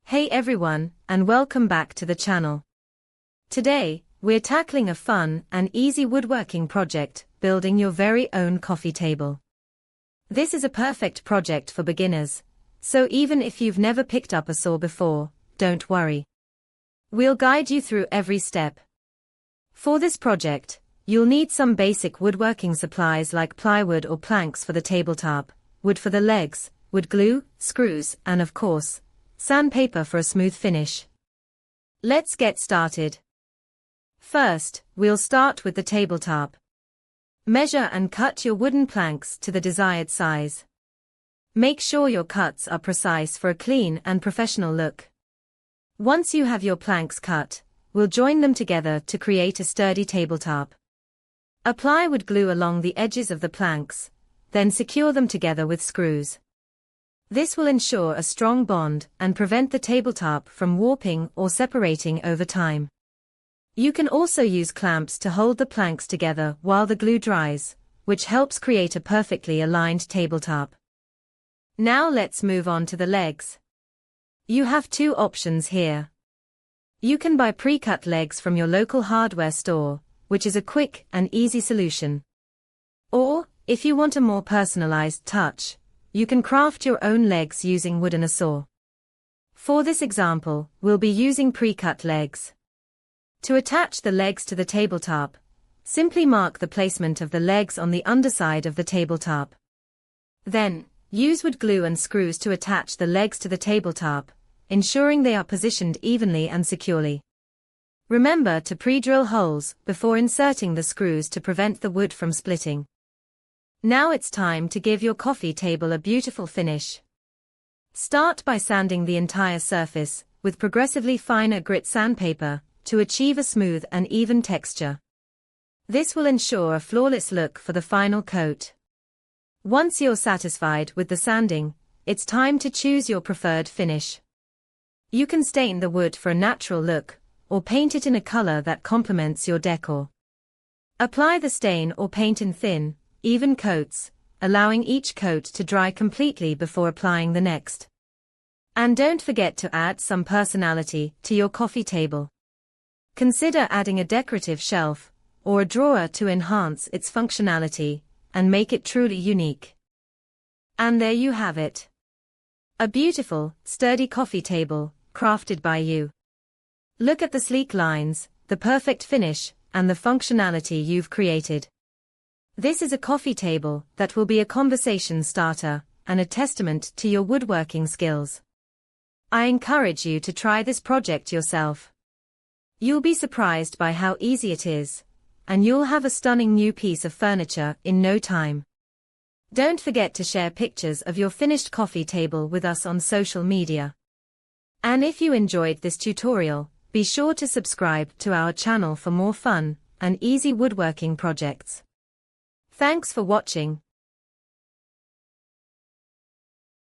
Hey everyone, and welcome back to the channel. Today, we're tackling a fun and easy woodworking project, building your very own coffee table. This is a perfect project for beginners, so even if you've never picked up a saw before, don't worry. We'll guide you through every step. For this project, you'll need some basic woodworking supplies like plywood or planks for the tabletop, wood for the legs, wood glue, screws, and of course, sandpaper for a smooth finish. Let's get started. First, we'll start with the tabletop. Measure and cut your wooden planks to the desired size. Make sure your cuts are precise for a clean and professional look. Once you have your planks cut, we'll join them together to create a sturdy tabletop. Apply wood glue along the edges of the planks, then secure them together with screws. This will ensure a strong bond and prevent the tabletop from warping or separating over time. You can also use clamps to hold the planks together while the glue dries, which helps create a perfectly aligned tabletop. Now let's move on to the legs. You have two options here. You can buy pre-cut legs from your local hardware store, which is a quick and easy solution. Or, if you want a more personalized touch, you can craft your own legs using wood and a saw. For this example, we'll be using pre-cut legs. To attach the legs to the tabletop, simply mark the placement of the legs on the underside of the tabletop. Then, use wood glue and screws to attach the legs to the tabletop, ensuring they are positioned evenly and securely. Remember to pre-drill holes before inserting the screws to prevent the wood from splitting. Now it's time to give your coffee table a beautiful finish. Start by sanding the entire surface with progressively finer grit sandpaper to achieve a smooth and even texture. This will ensure a flawless look for the final coat. Once you're satisfied with the sanding, it's time to choose your preferred finish. You can stain the wood for a natural look, or paint it in a color that complements your decor. Apply the stain or paint in thin, even coats, allowing each coat to dry completely before applying the next. And don't forget to add some personality to your coffee table. Consider adding a decorative shelf or a drawer to enhance its functionality and make it truly unique. And there you have it. A beautiful, sturdy coffee table, crafted by you. Look at the sleek lines, the perfect finish, and the functionality you've created. This is a coffee table that will be a conversation starter and a testament to your woodworking skills. I encourage you to try this project yourself. You'll be surprised by how easy it is, and you'll have a stunning new piece of furniture in no time. Don't forget to share pictures of your finished coffee table with us on social media. And if you enjoyed this tutorial, be sure to subscribe to our channel for more fun and easy woodworking projects. Thanks for watching.